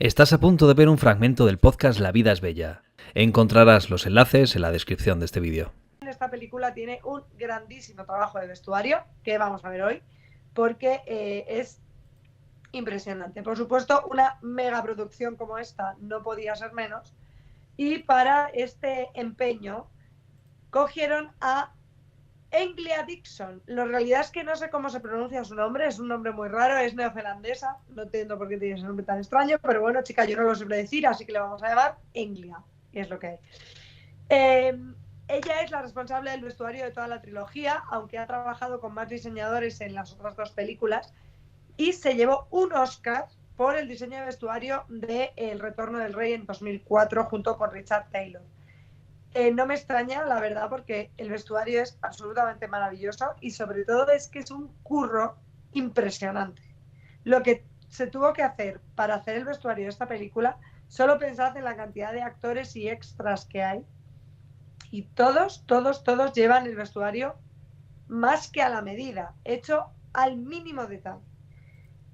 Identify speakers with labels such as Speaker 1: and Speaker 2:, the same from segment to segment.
Speaker 1: Estás a punto de ver un fragmento del podcast La vida es bella. Encontrarás los enlaces en la descripción de este vídeo.
Speaker 2: Esta película tiene un grandísimo trabajo de vestuario, que vamos a ver hoy, porque es impresionante. Por supuesto, una megaproducción como esta no podía ser menos. Y para este empeño cogieron a Anglia Dixon. La realidad es que no sé cómo se pronuncia su nombre, es un nombre muy raro, es neozelandesa, no entiendo por qué tiene ese nombre tan extraño, pero bueno, chica, yo no lo sé decir, así que le vamos a llamar Anglia, y es lo que hay. Ella es la responsable del vestuario de toda la trilogía, aunque ha trabajado con más diseñadores en las otras dos películas, y se llevó un Oscar por el diseño de vestuario de El Retorno del Rey en 2004 junto con Richard Taylor. No me extraña, la verdad, porque el vestuario es absolutamente maravilloso y sobre todo es que es un curro impresionante. Lo que se tuvo que hacer para hacer el vestuario de esta película, solo pensad en la cantidad de actores y extras que hay, y todos llevan el vestuario más que a la medida, hecho al mínimo detalle.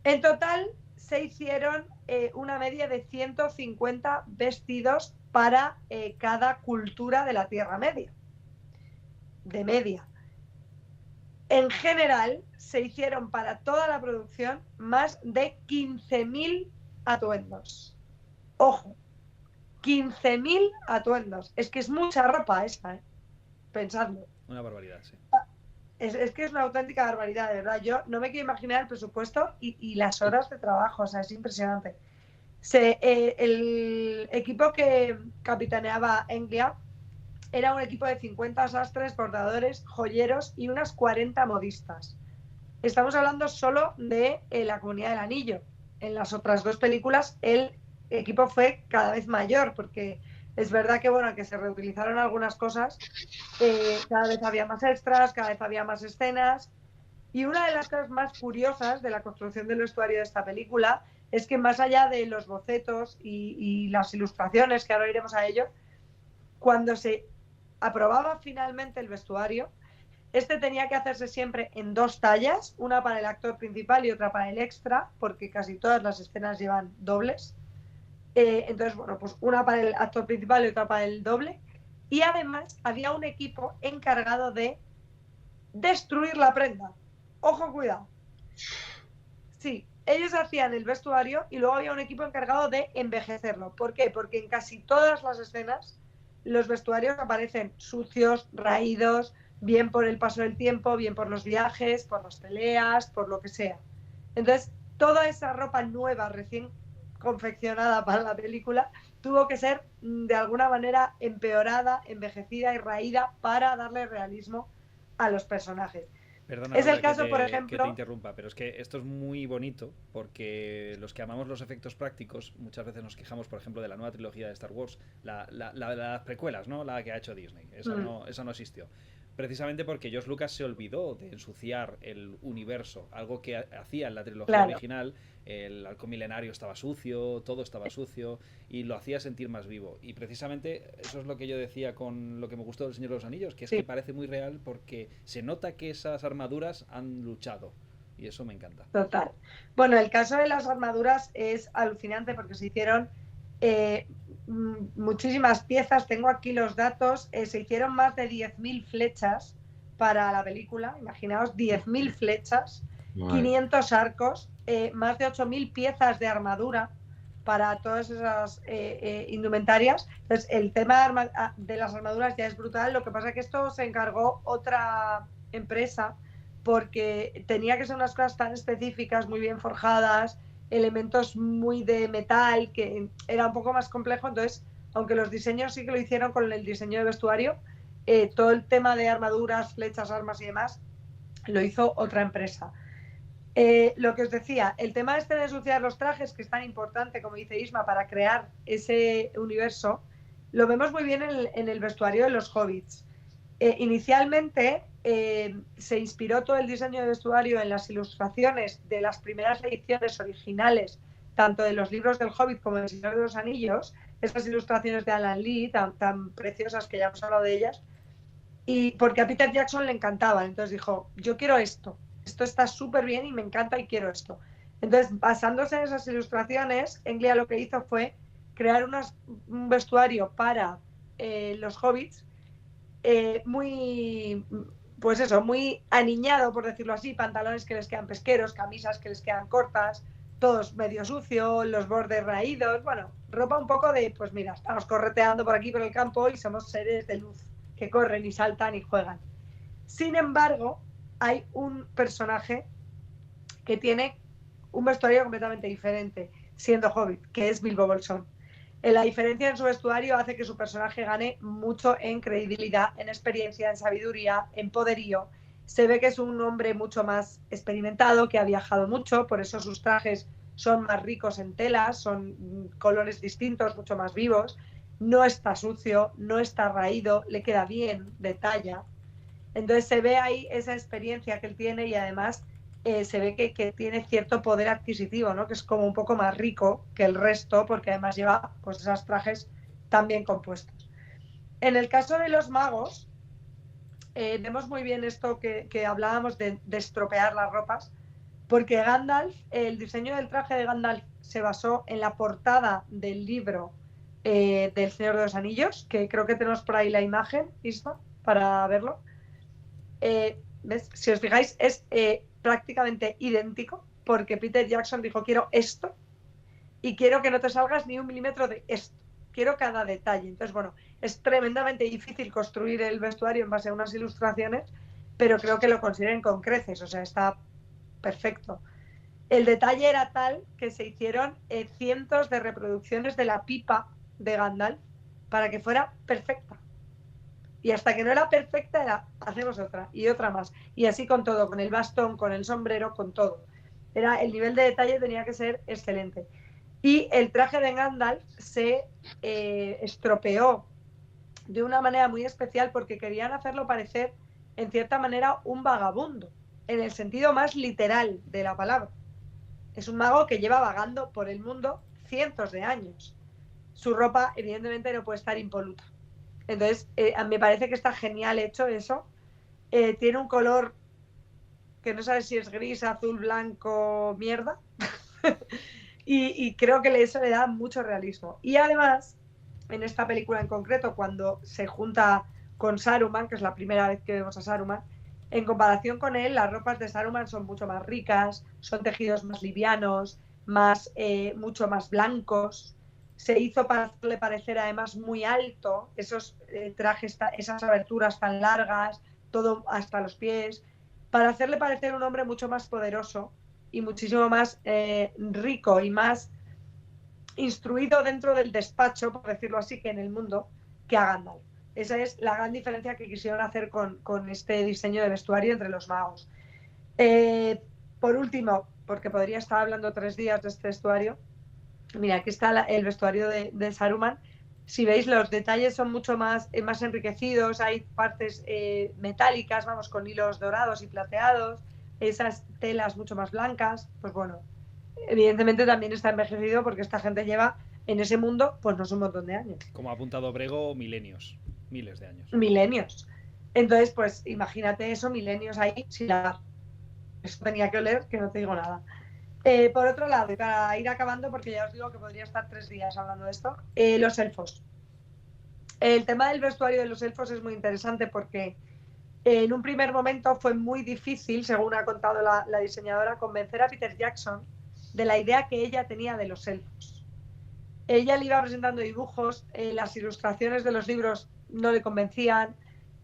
Speaker 2: En total se hicieron una media de 150 vestidos para cada cultura de la Tierra Media, de media. En general se hicieron para toda la producción más de 15.000 atuendos. Ojo, 15.000 atuendos. Es que es mucha ropa esa, ¿eh? Pensadlo.
Speaker 1: Una barbaridad, sí.
Speaker 2: Es que es una auténtica barbaridad, de verdad. Yo no me quiero imaginar el presupuesto y las horas de trabajo, o sea, es impresionante. El equipo que capitaneaba Anglia era un equipo de 50 sastres, bordadores, joyeros y unas 40 modistas. Estamos hablando solo de La Comunidad del Anillo. En las otras dos películas el equipo fue cada vez mayor, porque es verdad que, bueno, que se reutilizaron algunas cosas, cada vez había más extras, cada vez había más escenas. Y una de las cosas más curiosas de la construcción del vestuario de esta película es que, más allá de los bocetos y las ilustraciones, que ahora iremos a ello, cuando se aprobaba finalmente el vestuario, este tenía que hacerse siempre en dos tallas, una para el actor principal y otra para el extra, porque casi todas las escenas llevan dobles. Entonces, bueno, pues una para el actor principal y otra para el doble. Y además había un equipo encargado de destruir la prenda. Ojo, cuidado. Sí, ellos hacían el vestuario y luego había un equipo encargado de envejecerlo. ¿Por qué? Porque en casi todas las escenas los vestuarios aparecen sucios, raídos, bien por el paso del tiempo, bien por los viajes, por las peleas, por lo que sea. Entonces, toda esa ropa nueva, recién confeccionada para la película, tuvo que ser de alguna manera empeorada, envejecida y raída para darle realismo a los personajes.
Speaker 1: Perdona,
Speaker 2: Es el
Speaker 1: Laura,
Speaker 2: caso, por
Speaker 1: que te
Speaker 2: ejemplo...
Speaker 1: interrumpa, pero es que esto es muy bonito porque los que amamos los efectos prácticos muchas veces nos quejamos, por ejemplo, de la nueva trilogía de Star Wars, las precuelas, ¿no? La que ha hecho Disney. Esa no existió. Precisamente porque George Lucas se olvidó de ensuciar el universo, algo que hacía en la trilogía original. El halcón milenario estaba sucio, todo estaba sucio y lo hacía sentir más vivo. Y precisamente eso es lo que yo decía con lo que me gustó del Señor de los Anillos, que es que parece muy real porque se nota que esas armaduras han luchado. Y eso me encanta.
Speaker 2: Total. Bueno, el caso de las armaduras es alucinante porque se hicieron muchísimas piezas. Tengo aquí los datos. Se hicieron más de 10.000 flechas para la película. Imaginaos, 10.000 flechas, 500 arcos, más de 8.000 piezas de armadura para todas esas indumentarias. Entonces, el tema de las armaduras ya es brutal. Lo que pasa es que esto se encargó otra empresa, porque tenía que ser unas cosas tan específicas, muy bien forjadas, elementos muy de metal, que era un poco más complejo. Entonces, aunque los diseños sí que lo hicieron con el diseño de vestuario, todo el tema de armaduras, flechas, armas y demás lo hizo otra empresa. Lo que os decía, el tema este de ensuciar los trajes, que es tan importante, como dice Isma, para crear ese universo, lo vemos muy bien en el vestuario de los hobbits. Inicialmente se inspiró todo el diseño de vestuario en las ilustraciones de las primeras ediciones originales, tanto de los libros del Hobbit como del Señor de los Anillos, esas ilustraciones de Alan Lee, tan preciosas, que ya hemos hablado de ellas, y porque a Peter Jackson le encantaban. Entonces dijo, yo quiero esto está súper bien y me encanta y quiero esto. Entonces, basándose en esas ilustraciones, Englia lo que hizo fue crear un vestuario para los hobbits muy, pues eso, muy aniñado, por decirlo así, pantalones que les quedan pesqueros, camisas que les quedan cortas, todos medio sucios, los bordes raídos, bueno, ropa un poco de, pues mira, estamos correteando por aquí por el campo y somos seres de luz que corren y saltan y juegan. Sin embargo, hay un personaje que tiene un vestuario completamente diferente, siendo hobbit, que es Bilbo Bolsón. La diferencia en su vestuario hace que su personaje gane mucho en credibilidad, en experiencia, en sabiduría, en poderío. Se ve que es un hombre mucho más experimentado, que ha viajado mucho, por eso sus trajes son más ricos en telas, son colores distintos, mucho más vivos. No está sucio, no está raído, le queda bien, de talla. Entonces se ve ahí esa experiencia que él tiene y además se ve que tiene cierto poder adquisitivo, ¿no? Que es como un poco más rico que el resto porque además lleva pues esos trajes tan bien compuestos. En el caso de los magos, vemos muy bien esto que hablábamos de estropear las ropas, porque Gandalf, el diseño del traje de Gandalf se basó en la portada del libro del Señor de los Anillos, que creo que tenemos por ahí la imagen, Isma, para verlo. ¿Ves? Si os fijáis, es prácticamente idéntico, porque Peter Jackson dijo, quiero esto, y quiero que no te salgas ni un milímetro de esto. Quiero cada detalle. Entonces, bueno, es tremendamente difícil construir el vestuario en base a unas ilustraciones, pero creo que lo consiguen con creces, o sea, está perfecto. El detalle era tal que se hicieron cientos de reproducciones de la pipa de Gandalf para que fuera perfecta. Y hasta que no era perfecta era, hacemos otra y otra más. Y así con todo, con el bastón, con el sombrero, con todo. El nivel de detalle tenía que ser excelente. Y el traje de Gandalf se estropeó de una manera muy especial porque querían hacerlo parecer, en cierta manera, un vagabundo, en el sentido más literal de la palabra. Es un mago que lleva vagando por el mundo cientos de años. Su ropa, evidentemente, no puede estar impoluta. Entonces, me parece que está genial hecho eso. Tiene un color que no sabes si es gris, azul, blanco, mierda. y creo que eso le da mucho realismo. Y además, en esta película en concreto, cuando se junta con Saruman, que es la primera vez que vemos a Saruman, en comparación con él, las ropas de Saruman son mucho más ricas, son tejidos más livianos, mucho más blancos. Se hizo para hacerle parecer además muy alto, esos trajes, esas aberturas tan largas, todo hasta los pies, para hacerle parecer un hombre mucho más poderoso y muchísimo más rico y más instruido dentro del despacho, por decirlo así, que en el mundo, que a Gandalf. Esa es la gran diferencia que quisieron hacer con este diseño de vestuario entre los magos. Por último, porque podría estar hablando 3 días de este vestuario, mira, aquí está el vestuario de Saruman. Si veis, los detalles son mucho más enriquecidos, hay partes metálicas, vamos, con hilos dorados y plateados, esas telas mucho más blancas, pues bueno, evidentemente también está envejecido porque esta gente lleva en ese mundo, pues no es un montón de años.
Speaker 1: Como ha apuntado Brego, milenios, miles de años.
Speaker 2: Milenios. Entonces, pues imagínate eso, milenios ahí, si eso tenía que oler, que no te digo nada. Por otro lado, y para ir acabando, porque ya os digo que podría estar 3 días hablando de esto, los elfos. El tema del vestuario de los elfos es muy interesante porque en un primer momento fue muy difícil, según ha contado la diseñadora, convencer a Peter Jackson de la idea que ella tenía de los elfos. Ella le iba presentando dibujos, las ilustraciones de los libros no le convencían,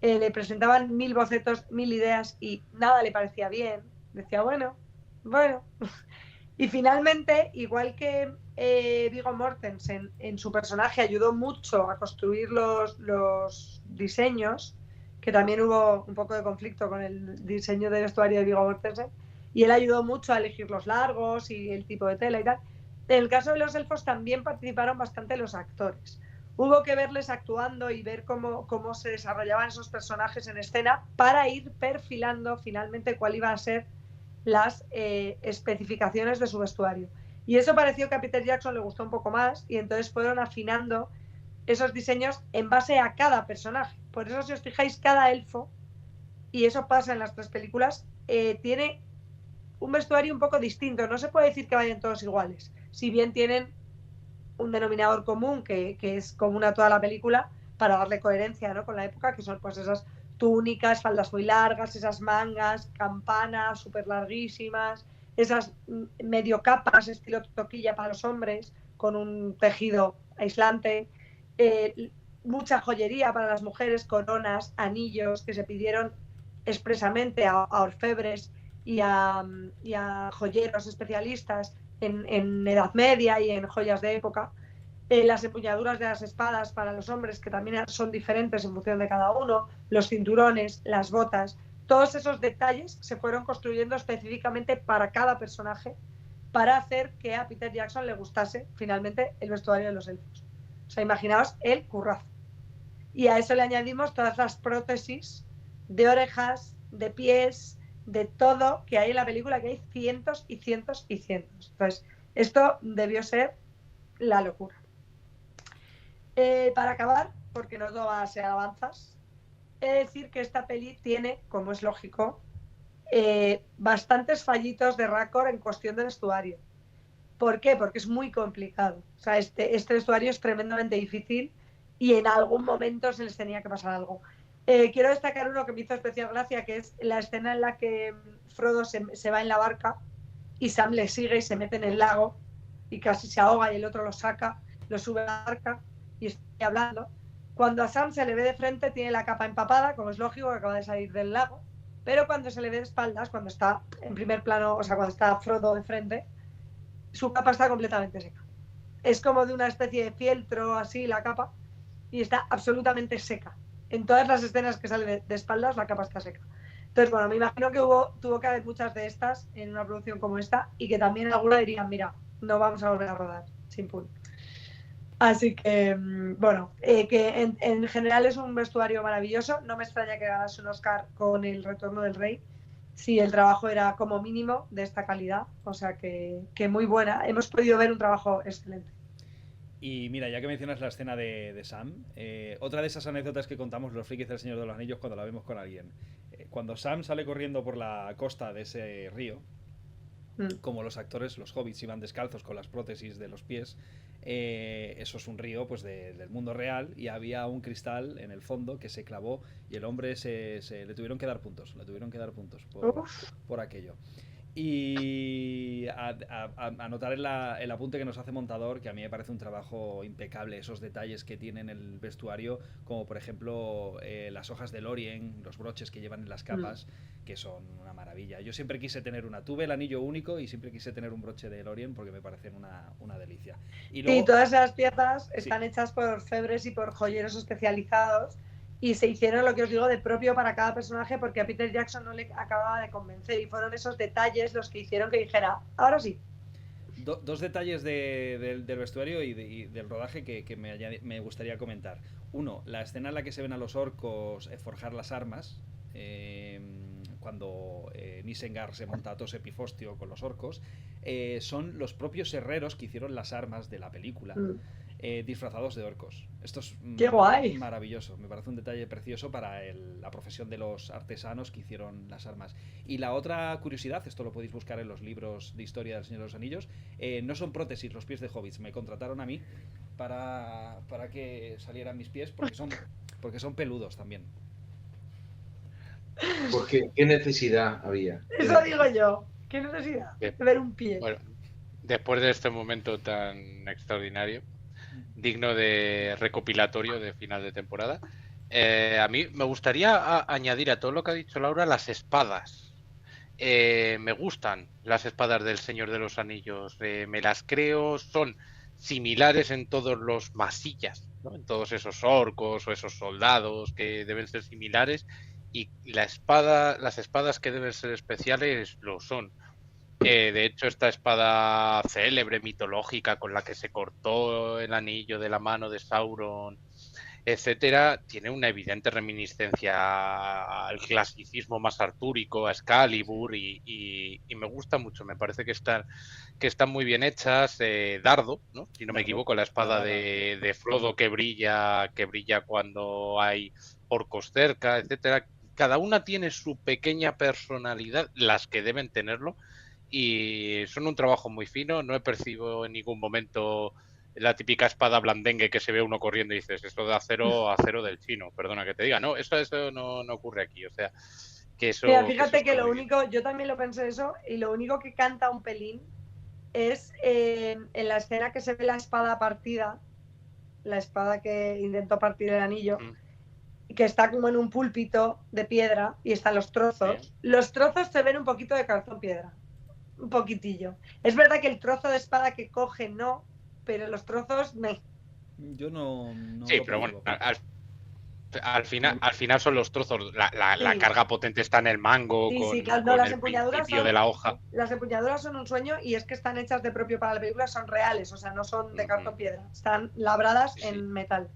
Speaker 2: le presentaban 1000 bocetos, 1000 ideas y nada le parecía bien. Decía, bueno. Y finalmente, igual que Viggo Mortensen en su personaje ayudó mucho a construir los diseños, que también hubo un poco de conflicto con el diseño de vestuario de Viggo Mortensen, y él ayudó mucho a elegir los largos y el tipo de tela y tal. En el caso de los elfos también participaron bastante los actores. Hubo que verles actuando y ver cómo se desarrollaban esos personajes en escena para ir perfilando finalmente cuál iba a ser las especificaciones de su vestuario. Y eso pareció que a Peter Jackson le gustó un poco más y entonces fueron afinando esos diseños en base a cada personaje. Por eso, si os fijáis, cada elfo, y eso pasa en las 3 películas, tiene un vestuario un poco distinto. No se puede decir que vayan todos iguales. Si bien tienen un denominador común que es común a toda la película para darle coherencia, ¿no?, con la época, que son pues esas túnicas, faldas muy largas, esas mangas, campanas súper larguísimas, esas medio capas estilo toquilla para los hombres con un tejido aislante, mucha joyería para las mujeres, coronas, anillos que se pidieron expresamente a orfebres y a joyeros especialistas en Edad Media y en joyas de época. Las empuñaduras de las espadas para los hombres, que también son diferentes en función de cada uno, los cinturones, las botas, todos esos detalles se fueron construyendo específicamente para cada personaje para hacer que a Peter Jackson le gustase finalmente el vestuario de los elfos. O sea, imaginaos el currazo. Y a eso le añadimos todas las prótesis de orejas, de pies, de todo que hay en la película, que hay cientos y cientos y cientos. Entonces, esto debió ser la locura. Para acabar, porque no todo va a ser alabanzas, he de decir que esta peli tiene, como es lógico, bastantes fallitos de récord en cuestión de vestuario. ¿Por qué? Porque es muy complicado. O sea, este vestuario es tremendamente difícil y en algún momento se les tenía que pasar algo. Quiero destacar uno que me hizo especial gracia, que es la escena en la que Frodo se va en la barca y Sam le sigue y se mete en el lago y casi se ahoga y el otro lo saca, lo sube a la barca y estoy hablando. Cuando a Sam se le ve de frente tiene la capa empapada, como es lógico, que acaba de salir del lago, pero cuando se le ve de espaldas, cuando está en primer plano, o sea, cuando está Frodo de frente, su capa está completamente seca. Es como de una especie de fieltro así la capa y está absolutamente seca. En todas las escenas que sale de espaldas la capa está seca. Entonces, bueno, me imagino que tuvo que haber muchas de estas en una producción como esta y que también alguna dirían, mira, no vamos a volver a rodar, sin pun. Así que, bueno, que en general es un vestuario maravilloso. No me extraña que ganase un Oscar con El Retorno del Rey, si el trabajo era como mínimo de esta calidad. O sea que muy buena. Hemos podido ver un trabajo excelente.
Speaker 1: Y mira, ya que mencionas la escena de Sam, otra de esas anécdotas que contamos los frikis del Señor de los Anillos cuando la vemos con alguien. Cuando Sam sale corriendo por la costa de ese río, como los actores, los hobbits, iban descalzos con las prótesis de los pies, eso es un río pues del mundo real y había un cristal en el fondo que se clavó y el hombre le tuvieron que dar puntos, por aquello. Y a notar el apunte que nos hace Montador, que a mí me parece un trabajo impecable, esos detalles que tiene en el vestuario, como por ejemplo las hojas de Lorien, los broches que llevan en las capas, que son una maravilla. Yo siempre quise tener tuve el anillo único y siempre quise tener un broche de Lorien porque me parecen una delicia.
Speaker 2: Y luego, todas esas piezas están hechas por orfebres y por joyeros especializados y se hicieron, lo que os digo, de propio para cada personaje porque a Peter Jackson no le acababa de convencer y fueron esos detalles los que hicieron que dijera, ahora sí.
Speaker 1: Dos detalles del vestuario y del rodaje que me gustaría comentar. Uno, la escena en la que se ven a los orcos forjar las armas, cuando Nisengar se monta a tos Epifostio con los orcos, son los propios herreros que hicieron las armas de la película. Disfrazados de orcos. Esto es
Speaker 2: ¡qué guay!
Speaker 1: Maravilloso. Me parece un detalle precioso para la profesión de los artesanos que hicieron las armas. Y la otra curiosidad, esto lo podéis buscar en los libros de historia del Señor de los Anillos, no son prótesis los pies de hobbits. Me contrataron a mí para que salieran mis pies porque son peludos también.
Speaker 3: Porque ¿qué necesidad había?
Speaker 2: Eso digo yo. ¿Qué necesidad de ver un pie?
Speaker 4: Bueno, después de este momento tan extraordinario, digno de recopilatorio de final de temporada, a mí me gustaría añadir a todo lo que ha dicho Laura las espadas. Me gustan las espadas del Señor de los Anillos, me las creo, son similares en todos los masillas, ¿no? En todos esos orcos o esos soldados que deben ser similares, y las espadas que deben ser especiales lo son. De hecho, esta espada célebre, mitológica, con la que se cortó el anillo de la mano de Sauron, etcétera, tiene una evidente reminiscencia al clasicismo más artúrico, a Excalibur, y me gusta mucho. Me parece que están muy bien hechas. Dardo, ¿no? Si no me equivoco, la espada de Frodo que brilla cuando hay orcos cerca, etcétera. Cada una tiene su pequeña personalidad, las que deben tenerlo. y son un trabajo muy fino. No he percibido en ningún momento la típica espada blandengue que se ve uno corriendo y dices, esto de acero del chino, perdona que te diga. No, eso no ocurre aquí. O sea, que eso.
Speaker 2: Mira, fíjate que
Speaker 4: está
Speaker 2: lo
Speaker 4: muy bien.
Speaker 2: único, yo también lo pensé eso, y lo único que canta un pelín es en la escena que se ve la espada partida, la espada que intentó partir el anillo, que está como en un púlpito de piedra y están los trozos.
Speaker 4: Sí.
Speaker 2: Los trozos se ven un poquito de cartón piedra, un poquitillo. Es verdad que el trozo de espada que coge no, pero los trozos no.
Speaker 1: Yo no
Speaker 4: Sí,
Speaker 1: lo
Speaker 4: pero bueno,
Speaker 1: percibo.
Speaker 4: al final son los trozos. La
Speaker 2: Sí.
Speaker 4: carga potente está en el mango,
Speaker 2: Sí,
Speaker 4: con,
Speaker 2: claro, no, las
Speaker 4: el
Speaker 2: empuñaduras
Speaker 4: principio de la hoja.
Speaker 2: las empuñaduras son un sueño, y es que están hechas de propio para la película, son reales, o sea, no son de cartón piedra, están labradas
Speaker 4: Sí, sí.
Speaker 2: en metal.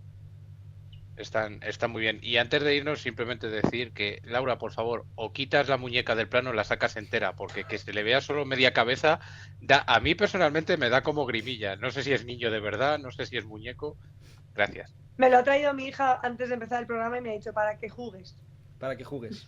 Speaker 4: Están muy bien. Y antes de irnos, simplemente decir que, Laura, por favor, o quitas la muñeca del plano o la sacas entera, porque que se le vea solo media cabeza, a mí personalmente me da como grimilla. No sé si es niño de verdad, no sé si es muñeco. Gracias.
Speaker 2: Me lo ha traído mi hija antes de empezar el programa y me ha dicho, para que juegues.
Speaker 1: Para que juegues.